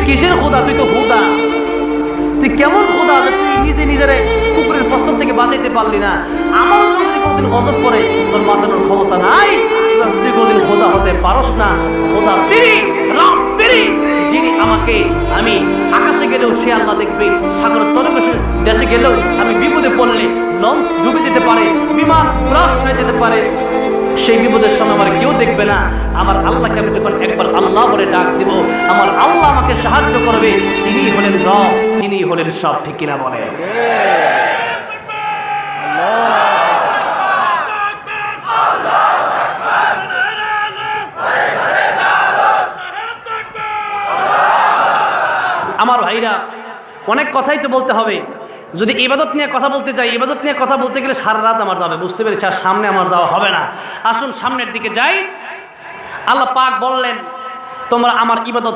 কিসের খোদা? তুই তো হুদা। তুই কেমন খোদা যে তুই নিজে নিজের কুকুরের প্রস্তাব থেকে বাঁচাইতে পারলি না? আমার যদি কোনদিন গজব করে তোর বাঁচানোর ক্ষমতা নাই, তুই কোনদিন খোদা হতে পারস না। খোদা তিনি, রব তিনি, যিনি আমাকে, আমি আকাশে গেলেও সে আল্লাহ দেখবে, সাগরের তলদেশে দেশে গেলেও আমি বিপদে পড়লে লঞ্চ ডুবে যেতে পারে, বিমান ক্রাশ হয়ে যেতে পারে, সেই বিপদের সময় আমার কেউ দেখবে না। আমার আল্লাহকে আমি যখন একবার আল্লাহ বলে ডাক দিব, আমার আল্লাহ আমাকে সাহায্য করবে। তিনি হলেন রব, তিনি হলেন সব। ঠিক কিনা বলে? আমার ভাইরা, অনেক কথাই তো বলতে হবে। যদি ইবাদত নিয়ে কথা বলতে চাই, ইবাদত নিয়ে কথা বলতে গেলে সারা রাত আমার যাবে, বুঝতে পেরেছি। আর সামনে আমার যাওয়া হবে না। আসুন সামনের দিকে যাই। আল্লাহ পাক বললেন, তোমরা আমার ইবাদত